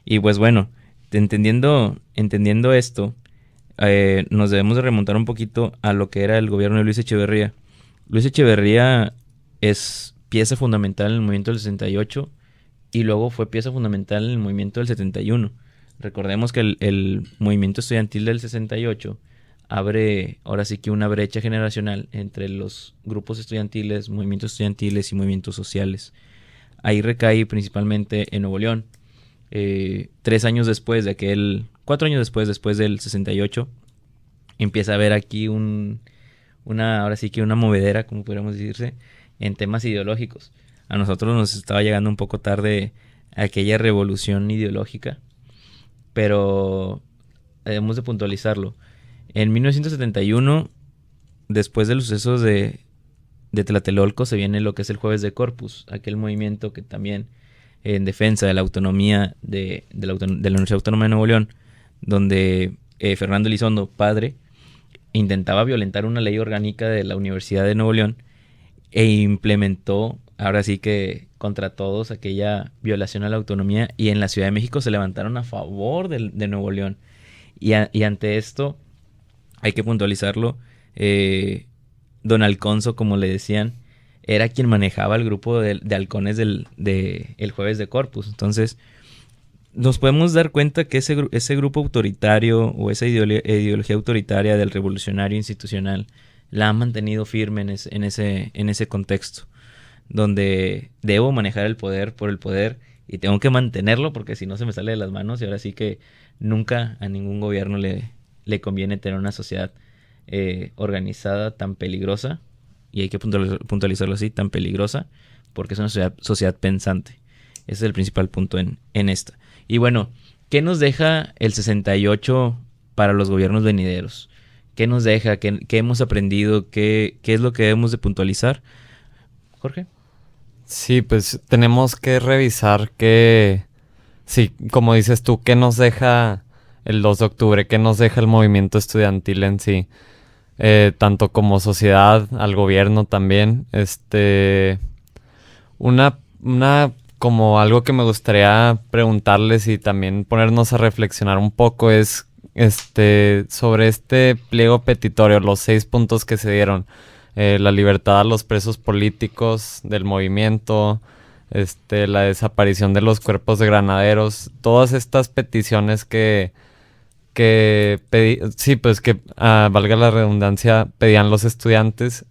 Y pues bueno, entendiendo esto, nos debemos de remontar un poquito a lo que era el gobierno de Luis Echeverría. Luis Echeverría es pieza fundamental en el movimiento del 68 y luego fue pieza fundamental en el movimiento del 71. Recordemos que el movimiento estudiantil del 68 abre ahora sí que una brecha generacional entre los grupos estudiantiles, movimientos estudiantiles y movimientos sociales. Ahí recae principalmente en Nuevo León. 4 años después después del 68, empieza a haber aquí ahora sí que una movedera, como podríamos decirse, en temas ideológicos. A nosotros nos estaba llegando un poco tarde aquella revolución ideológica, pero debemos de puntualizarlo. En 1971, después de los sucesos de Tlatelolco, se viene lo que es el Jueves de Corpus, aquel movimiento que también en defensa de la autonomía de la Universidad Autónoma de Nuevo León, donde Fernando Elizondo, padre, intentaba violentar una ley orgánica de la Universidad de Nuevo León e implementó, ahora sí que contra todos, aquella violación a la autonomía, y en la Ciudad de México se levantaron a favor de Nuevo León. Y ante esto, hay que puntualizarlo, don Alconso, como le decían, era quien manejaba el grupo de halcones el Jueves de Corpus. Entonces, nos podemos dar cuenta que ese grupo autoritario o esa ideología autoritaria del revolucionario institucional la ha mantenido firme en ese contexto, donde debo manejar el poder por el poder y tengo que mantenerlo porque si no se me sale de las manos, y ahora sí que nunca a ningún gobierno le le conviene tener una sociedad organizada tan peligrosa, y hay que puntualizarlo así, tan peligrosa, porque es una sociedad pensante. Ese es el principal punto en esta. Y bueno, ¿qué nos deja el 68 para los gobiernos venideros? ¿Qué nos deja? ¿Qué hemos aprendido? ¿Qué es lo que debemos de puntualizar? Jorge. Sí, pues tenemos que revisar que, sí, como dices tú, ¿qué nos deja el 2 de octubre? ¿Qué nos deja el movimiento estudiantil en sí? Tanto como sociedad, al gobierno también. Una como algo que me gustaría preguntarles y también ponernos a reflexionar un poco es sobre este pliego petitorio, los 6 puntos que se dieron. La libertad a los presos políticos del movimiento, la desaparición de los cuerpos de granaderos, todas estas peticiones que valga la redundancia, pedían los estudiantes.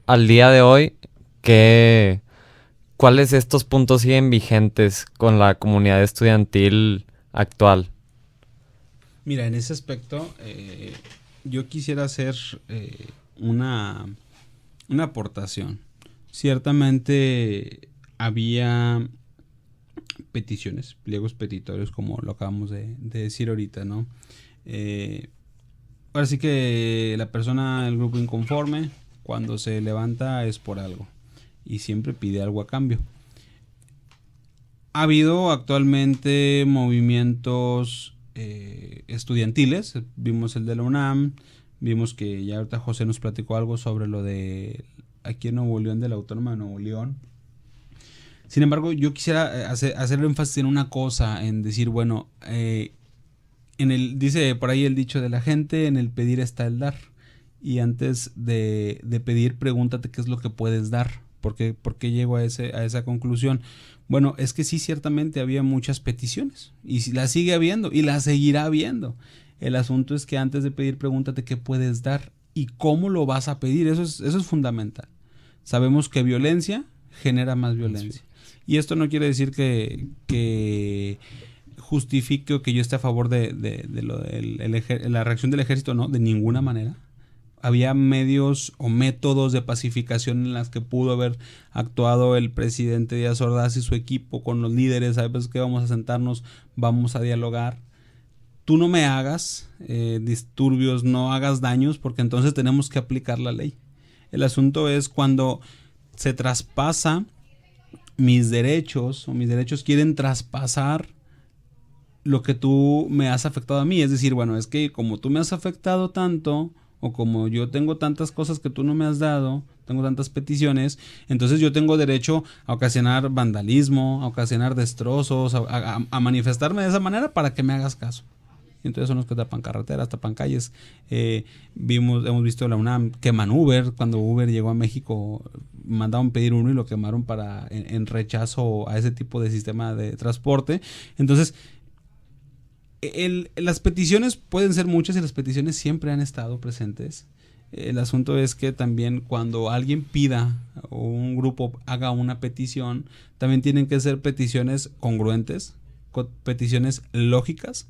Al día de hoy, ¿cuáles de estos puntos siguen vigentes con la comunidad estudiantil actual? Mira, en ese aspecto, yo quisiera hacer una aportación. Ciertamente había peticiones, pliegos petitorios, como lo acabamos de decir ahorita, ¿no? Ahora sí que la persona, el grupo inconforme, cuando se levanta es por algo y siempre pide algo a cambio. Ha habido actualmente movimientos estudiantiles, vimos el de la UNAM, vimos que ya ahorita José nos platicó algo sobre lo de aquí en Nuevo León, de la Autónoma de Nuevo León. Sin embargo, yo quisiera hacer énfasis en una cosa, en decir, bueno, dice por ahí el dicho de la gente, en el pedir está el dar. Y antes de pedir, pregúntate qué es lo que puedes dar. ¿Por qué llego a esa conclusión? Bueno, es que sí, ciertamente había muchas peticiones y las sigue habiendo y las seguirá habiendo. El asunto es que antes de pedir, pregúntate qué puedes dar y cómo lo vas a pedir. Eso es fundamental. Sabemos que violencia genera más violencia. Y esto no quiere decir que justifique o que yo esté a favor de la reacción del ejército, no, de ninguna manera. Había medios o métodos de pacificación en las que pudo haber actuado el presidente Díaz Ordaz y su equipo con los líderes. ¿Sabes qué? Vamos a sentarnos, vamos a dialogar. Tú no me hagas disturbios, no hagas daños, porque entonces tenemos que aplicar la ley. El asunto es cuando se traspasa mis derechos, o mis derechos quieren traspasar lo que tú me has afectado a mí. Es decir, bueno, es que como tú me has afectado tanto, o como yo tengo tantas cosas que tú no me has dado, tengo tantas peticiones, entonces yo tengo derecho a ocasionar vandalismo, a ocasionar destrozos, a manifestarme de esa manera para que me hagas caso. Entonces son los que tapan carreteras, tapan calles. Hemos visto la UNAM, queman Uber. Cuando Uber llegó a México, mandaron pedir uno y lo quemaron en rechazo a ese tipo de sistema de transporte. Entonces, las peticiones pueden ser muchas y las peticiones siempre han estado presentes. El asunto es que también cuando alguien pida o un grupo haga una petición, también tienen que ser peticiones congruentes, peticiones lógicas,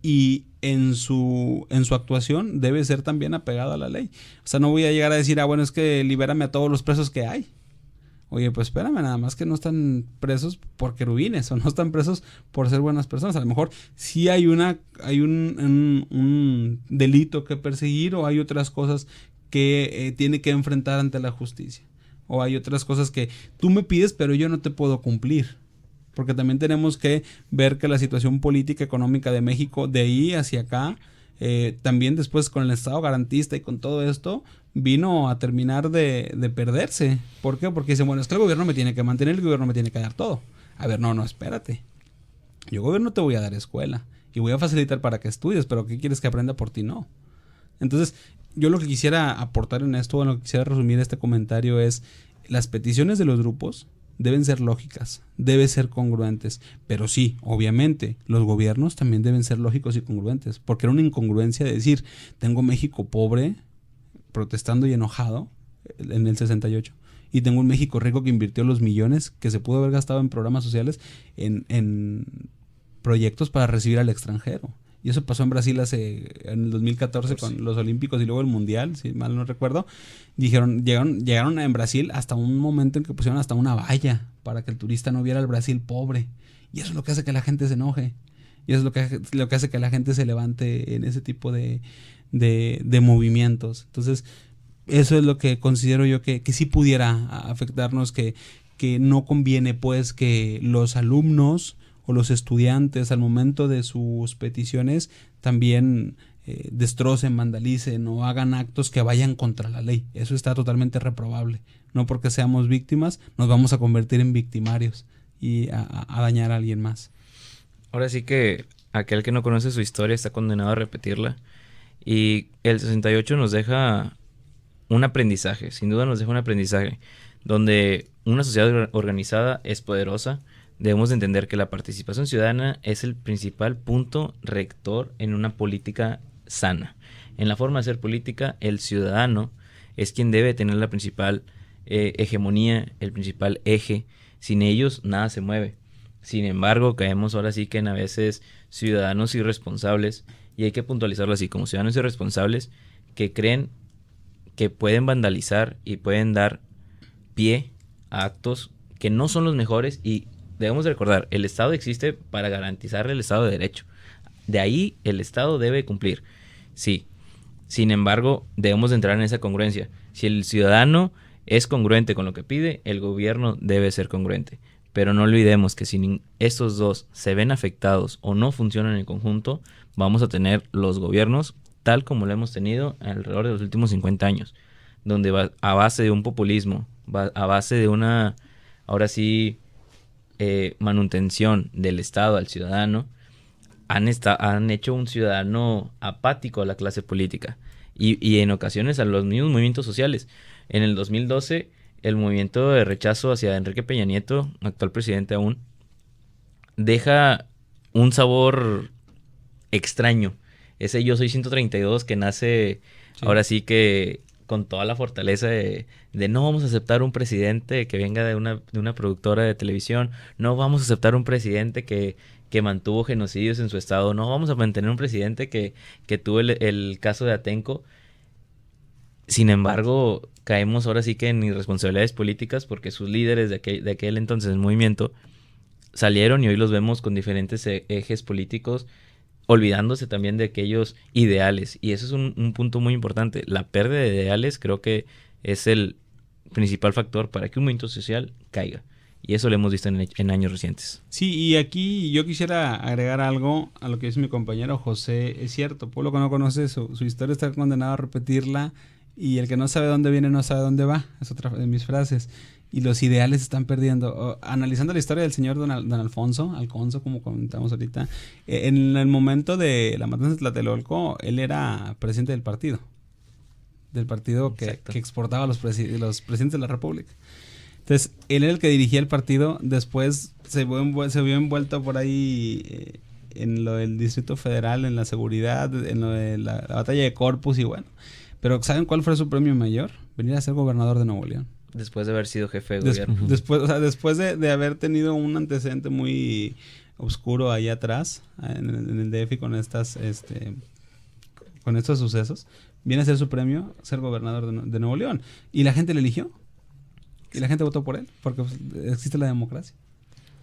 y en su actuación debe ser también apegado a la ley. O sea, no voy a llegar a decir, bueno, es que libérame a todos los presos que hay. Oye, pues espérame, nada más que no están presos por querubines o no están presos por ser buenas personas. A lo mejor sí hay un delito que perseguir, o hay otras cosas que tiene que enfrentar ante la justicia, o hay otras cosas que tú me pides pero yo no te puedo cumplir. Porque también tenemos que ver que la situación política económica de México, de ahí hacia acá, también después con el Estado garantista y con todo esto, vino a terminar de perderse. ¿Por qué? Porque dicen, bueno, es que el gobierno me tiene que mantener, el gobierno me tiene que dar todo. A ver, no, espérate. Yo, gobierno, te voy a dar escuela y voy a facilitar para que estudies, pero ¿qué quieres que aprenda por ti? No. Entonces, yo lo que quisiera aportar en esto, lo que quisiera resumir este comentario es, las peticiones de los grupos deben ser lógicas, deben ser congruentes, pero sí, obviamente, los gobiernos también deben ser lógicos y congruentes, porque era una incongruencia decir, tengo México pobre, protestando y enojado en el 68, y tengo un México rico que invirtió los millones que se pudo haber gastado en programas sociales, en proyectos para recibir al extranjero. Y eso pasó en Brasil en el 2014 con los Olímpicos y luego el Mundial, si mal no recuerdo. Llegaron en Brasil hasta un momento en que pusieron hasta una valla para que el turista no viera el Brasil pobre. Y eso es lo que hace que la gente se enoje. Y eso es lo que hace que la gente se levante en ese tipo de movimientos. Entonces, eso es lo que considero yo que sí pudiera afectarnos, que no conviene pues que los alumnos o los estudiantes al momento de sus peticiones también destrocen, vandalicen o hagan actos que vayan contra la ley. Eso está totalmente reprobable. No porque seamos víctimas nos vamos a convertir en victimarios y a dañar a alguien más. Ahora sí que aquel que no conoce su historia está condenado a repetirla. Y el 68 nos deja un aprendizaje, sin duda nos deja un aprendizaje, donde una sociedad organizada es poderosa. Debemos de entender que la participación ciudadana es el principal punto rector en una política sana. En la forma de hacer política, el ciudadano es quien debe tener la principal hegemonía, el principal eje. Sin ellos nada se mueve. Sin embargo, caemos ahora sí que en a veces ciudadanos irresponsables, y hay que puntualizarlo así, como ciudadanos irresponsables que creen que pueden vandalizar y pueden dar pie a actos que no son los mejores. Y debemos de recordar, el Estado existe para garantizar el Estado de Derecho. De ahí el Estado debe cumplir. Sí. Sin embargo, debemos de entrar en esa congruencia. Si el ciudadano es congruente con lo que pide, el gobierno debe ser congruente. Pero no olvidemos que si estos dos se ven afectados o no funcionan en conjunto, vamos a tener los gobiernos tal como lo hemos tenido alrededor de los últimos 50 años, donde va a base de un populismo, a base de una, ahora sí, manutención del Estado al ciudadano, han hecho un ciudadano apático a la clase política y en ocasiones a los mismos movimientos sociales. En el 2012, el movimiento de rechazo hacia Enrique Peña Nieto, actual presidente aún, deja un sabor extraño. Ese Yo Soy 132 que nace ahora sí que con toda la fortaleza de no vamos a aceptar un presidente que venga de una productora de televisión, no vamos a aceptar un presidente que mantuvo genocidios en su estado, no vamos a mantener un presidente que tuvo el caso de Atenco. Sin embargo, caemos ahora sí que en irresponsabilidades políticas porque sus líderes de aquel entonces el movimiento salieron y hoy los vemos con diferentes ejes políticos, olvidándose también de aquellos ideales. Y eso es un punto muy importante. La pérdida de ideales creo que es el principal factor para que un movimiento social caiga. Y eso lo hemos visto en años recientes. Sí, y aquí yo quisiera agregar algo a lo que dice mi compañero José. Es cierto, pueblo que no conoce su historia está condenado a repetirla, y el que no sabe dónde viene no sabe dónde va. Es otra de mis frases. Y los ideales se están perdiendo. Analizando la historia del señor don Alfonso, como comentamos ahorita, en el momento de la matanza de Tlatelolco, él era presidente del partido que exportaba a los presidentes de la República. Entonces, él era el que dirigía el partido. Después se vio envuelto por ahí en lo del Distrito Federal, en la seguridad, en lo de la batalla de Corpus y bueno. Pero ¿saben cuál fue su premio mayor? Venir a ser gobernador de Nuevo León. Después de haber sido jefe de gobierno. Después de haber tenido un antecedente muy oscuro ahí atrás, en el DF con con estos sucesos, viene a ser su premio ser gobernador de Nuevo León. Y la gente le eligió. Y la gente votó por él, porque existe la democracia.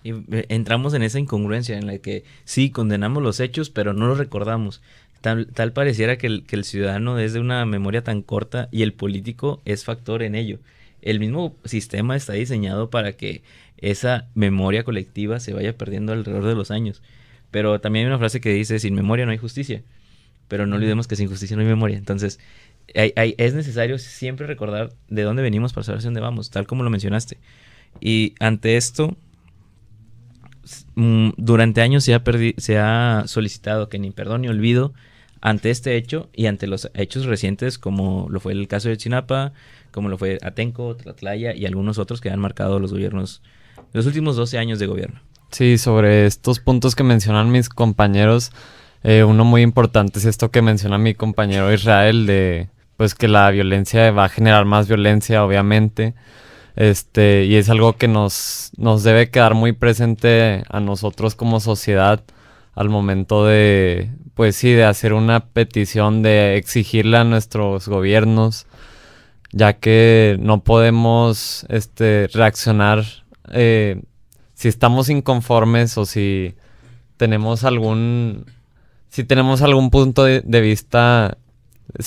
Y entramos en esa incongruencia en la que sí, condenamos los hechos, pero no los recordamos. Tal pareciera que el ciudadano es de una memoria tan corta y el político es factor en ello. El mismo sistema está diseñado para que esa memoria colectiva se vaya perdiendo alrededor de los años. Pero también hay una frase que dice, sin memoria no hay justicia. Pero no olvidemos que sin justicia no hay memoria. Entonces, es necesario siempre recordar de dónde venimos para saber hacia dónde vamos, tal como lo mencionaste. Y ante esto, durante años se ha solicitado que ni perdón ni olvido ante este hecho y ante los hechos recientes, como lo fue el caso de Chinapa, como lo fue Atenco, Tlatlaya y algunos otros que han marcado los gobiernos, los últimos 12 años de gobierno. Sí, sobre estos puntos que mencionan mis compañeros, uno muy importante es esto que menciona mi compañero Israel, de pues que la violencia va a generar más violencia, obviamente, y es algo que nos debe quedar muy presente a nosotros como sociedad al momento de, pues sí, de hacer una petición, de exigirle a nuestros gobiernos, ya que no podemos reaccionar si estamos inconformes o si tenemos algún punto de vista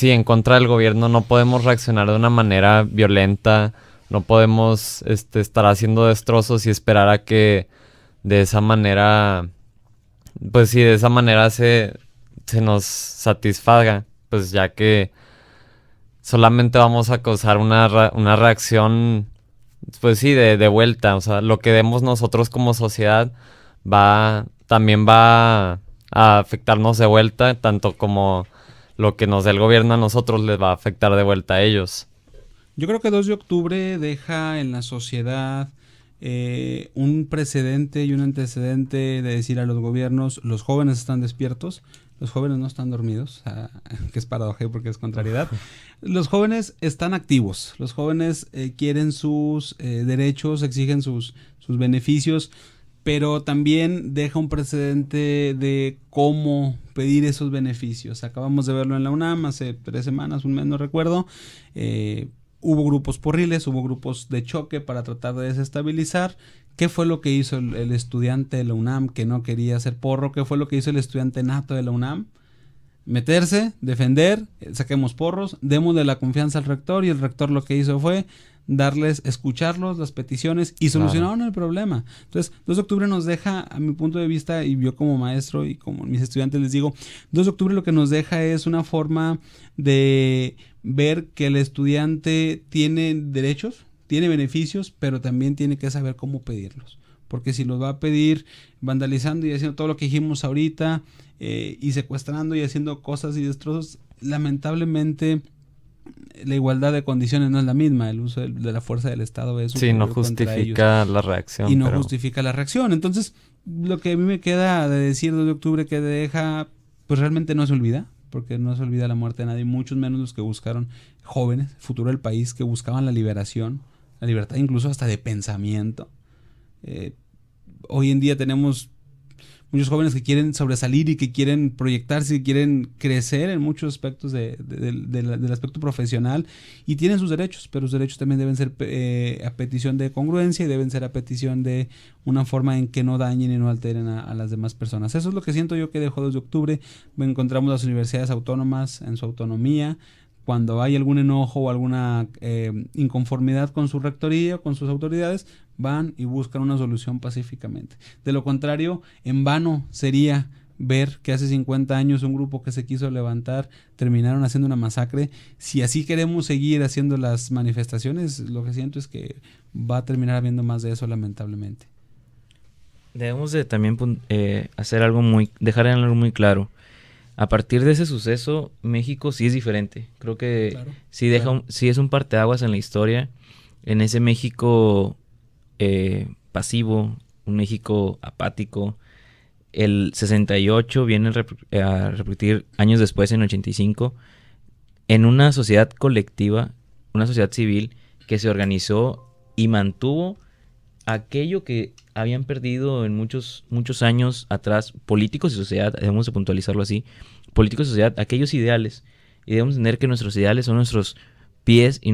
en contra del gobierno. No podemos reaccionar de una manera violenta, no podemos estar haciendo destrozos y esperar a que de esa manera, pues sí, de esa manera se nos satisfaga, pues ya que solamente vamos a causar una reacción, pues sí, de vuelta. O sea, lo que demos nosotros como sociedad también va a afectarnos de vuelta, tanto como lo que nos dé el gobierno a nosotros les va a afectar de vuelta a ellos. Yo creo que 2 de octubre deja en la sociedad un precedente y un antecedente de decir a los gobiernos: los jóvenes están despiertos, los jóvenes no están dormidos, que es paradoja porque es contrariedad. Los jóvenes están activos, los jóvenes quieren sus derechos, exigen sus beneficios, pero también deja un precedente de cómo pedir esos beneficios. Acabamos de verlo en la UNAM hace 3 semanas, un mes, no recuerdo. Hubo grupos porriles, hubo grupos de choque para tratar de desestabilizar. ¿Qué fue lo que hizo el estudiante de la UNAM que no quería hacer porro? ¿Qué fue lo que hizo el estudiante nato de la UNAM? Meterse, defender, saquemos porros, démosle la confianza al rector, y el rector lo que hizo fue escucharlos, las peticiones, y solucionaron el problema. Entonces, 2 de octubre nos deja, a mi punto de vista, y yo como maestro y como mis estudiantes les digo, 2 de octubre lo que nos deja es una forma de ver que el estudiante tiene derechos, tiene beneficios, pero también tiene que saber cómo pedirlos. Porque si los va a pedir vandalizando y haciendo todo lo que dijimos ahorita, y secuestrando y haciendo cosas y destrozos, lamentablemente la igualdad de condiciones no es la misma. El uso de la fuerza del Estado es no justifica la reacción. Y no justifica la reacción. Entonces, lo que a mí me queda de decir 2 de octubre que deja, pues realmente no se olvida, porque no se olvida la muerte de nadie, muchos menos los que buscaron, jóvenes, el futuro del país, que buscaban la liberación, la libertad incluso hasta de pensamiento. Hoy en día tenemos muchos jóvenes que quieren sobresalir y que quieren proyectarse y quieren crecer en muchos aspectos del aspecto profesional, y tienen sus derechos, pero sus derechos también deben ser a petición de congruencia, y deben ser a petición de una forma en que no dañen y no alteren a las demás personas. Eso es lo que siento yo que dejó 2 de octubre. Encontramos las universidades autónomas en su autonomía. Cuando hay algún enojo o alguna inconformidad con su rectoría o con sus autoridades, van y buscan una solución pacíficamente. De lo contrario, en vano sería ver que hace 50 años un grupo que se quiso levantar terminaron haciendo una masacre. Si así queremos seguir haciendo las manifestaciones, lo que siento es que va a terminar habiendo más de eso, lamentablemente. Debemos de también hacer dejar algo muy claro. A partir de ese suceso, México sí es diferente. Creo que sí es un parteaguas en la historia. En ese México pasivo, un México apático. El 68 viene a repetir años después, en 85, en una sociedad colectiva, una sociedad civil que se organizó y mantuvo aquello que habían perdido en muchos años atrás, políticos y sociedad. Debemos de puntualizarlo así: políticos y sociedad, aquellos ideales, y debemos entender que nuestros ideales son nuestros pies y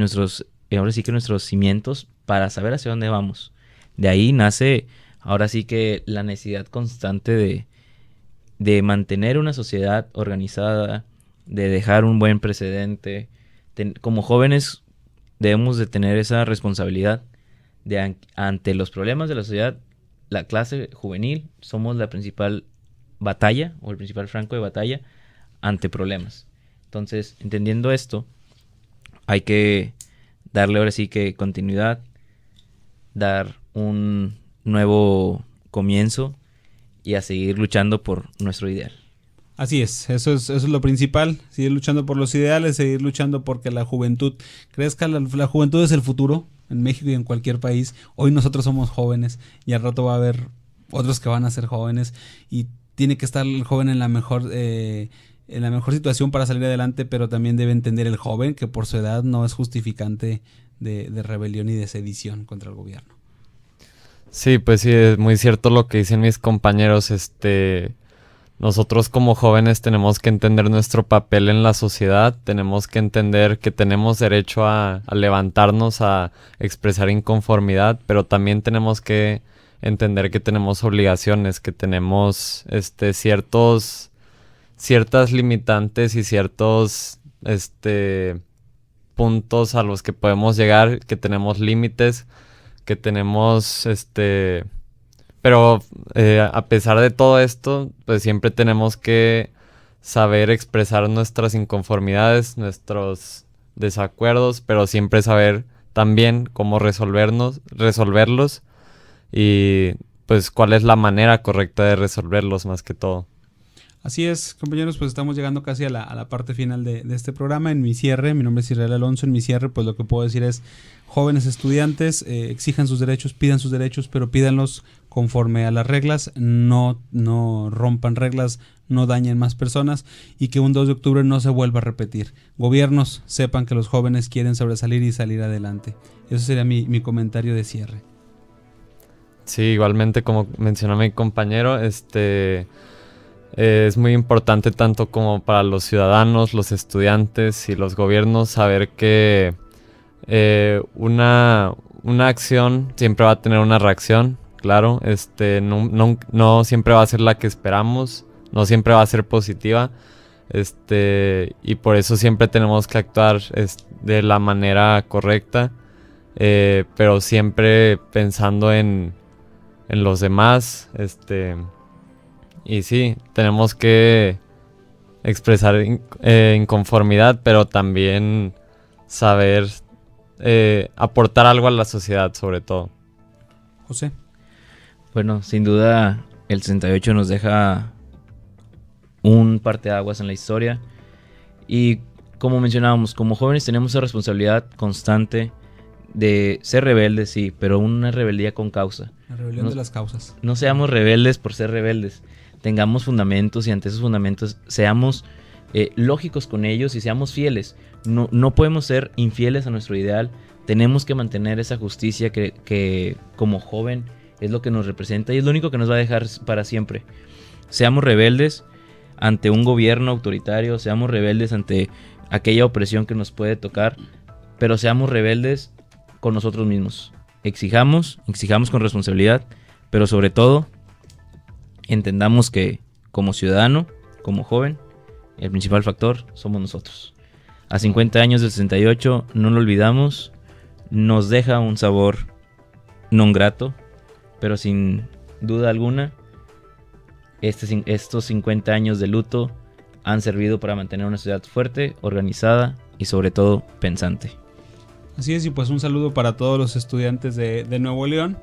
ahora sí que nuestros cimientos para saber hacia dónde vamos. De ahí nace ahora sí que la necesidad constante de mantener una sociedad organizada, de dejar un buen precedente. Como jóvenes debemos de tener esa responsabilidad de ante los problemas de la sociedad. La clase juvenil somos la principal batalla o el principal franco de batalla ante problemas. Entonces, entendiendo esto, hay que darle ahora sí que continuidad, dar un nuevo comienzo y a seguir luchando por nuestro ideal. Así es, eso es lo principal, seguir luchando por los ideales, seguir luchando porque la juventud crezca. La juventud es el futuro en México y en cualquier país. Hoy nosotros somos jóvenes y al rato va a haber otros que van a ser jóvenes, y tiene que estar el joven en la mejor situación para salir adelante, pero también debe entender el joven que por su edad no es justificante de rebelión y de sedición contra el gobierno. Sí, pues sí, es muy cierto lo que dicen mis compañeros. nosotros como jóvenes tenemos que entender nuestro papel en la sociedad, tenemos que entender que tenemos derecho a levantarnos, a expresar inconformidad, pero también tenemos que entender que tenemos obligaciones, que tenemos ciertas limitantes y ciertos puntos a los que podemos llegar, que tenemos límites, que tenemos pero a pesar de todo esto, pues siempre tenemos que saber expresar nuestras inconformidades, nuestros desacuerdos, pero siempre saber también cómo resolverlos y pues cuál es la manera correcta de resolverlos más que todo. Así es, compañeros, pues estamos llegando casi a la parte final de este programa. En mi cierre, mi nombre es Israel Alonso, en mi cierre pues lo que puedo decir es: jóvenes estudiantes, exijan sus derechos, pidan sus derechos, pero pídanlos conforme a las reglas, no rompan reglas, no dañen más personas y que un 2 de octubre no se vuelva a repetir. Gobiernos, sepan que los jóvenes quieren sobresalir y salir adelante. Eso sería mi comentario de cierre. Sí, igualmente como mencionó mi compañero, es muy importante tanto como para los ciudadanos, los estudiantes y los gobiernos saber que una acción siempre va a tener una reacción, claro, no siempre va a ser la que esperamos, no siempre va a ser positiva, y por eso siempre tenemos que actuar de la manera correcta, pero siempre pensando en los demás, y sí, tenemos que expresar inconformidad, pero también saber aportar algo a la sociedad, sobre todo. José. Bueno, sin duda el 68 nos deja un parteaguas en la historia y como mencionábamos, como jóvenes tenemos esa responsabilidad constante de ser rebeldes, sí, pero una rebeldía con causa. La rebelión de las causas. No seamos rebeldes por ser rebeldes. Tengamos fundamentos y ante esos fundamentos seamos lógicos con ellos y seamos fieles. No podemos ser infieles a nuestro ideal. Tenemos que mantener esa justicia que como joven es lo que nos representa y es lo único que nos va a dejar para siempre. Seamos rebeldes ante un gobierno autoritario, seamos rebeldes ante aquella opresión que nos puede tocar, pero seamos rebeldes con nosotros mismos. Exijamos con responsabilidad, pero sobre todo entendamos que como ciudadano, como joven, el principal factor somos nosotros. A 50 años del 68, no lo olvidamos, nos deja un sabor non grato, pero sin duda alguna, estos 50 años de luto han servido para mantener una sociedad fuerte, organizada y sobre todo pensante. Así es, y pues un saludo para todos los estudiantes de Nuevo León,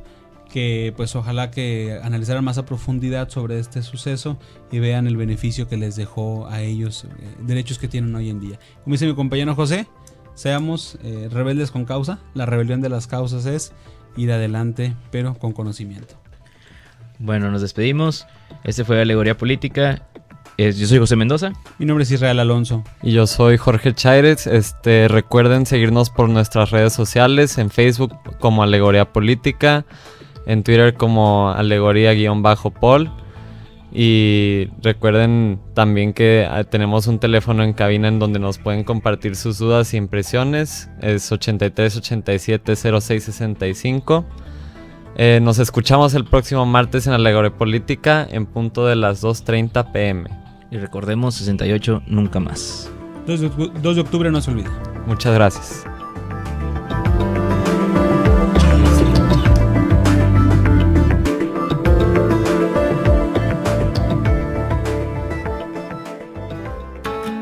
que pues ojalá que analizaran más a profundidad sobre este suceso y vean el beneficio que les dejó a ellos, derechos que tienen hoy en día. Como dice mi compañero José, seamos rebeldes con causa. La rebelión de las causas es ir adelante, pero con conocimiento. Bueno, nos despedimos. Este fue Alegoría Política. Yo soy José Mendoza. Mi nombre es Israel Alonso. Y yo soy Jorge Chaires. Recuerden seguirnos por nuestras redes sociales, en Facebook como Alegoría Política, en Twitter como Alegoría_Pol. Y recuerden también que tenemos un teléfono en cabina en donde nos pueden compartir sus dudas e impresiones. Es 83 87 06 65. Nos escuchamos el próximo martes en Alegoría Política en punto de las 2:30 p.m. Y recordemos, 68 nunca más. 2 de octubre no se olvida. Muchas gracias.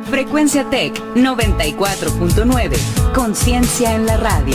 Frecuencia Tech 94.9. Conciencia en la radio.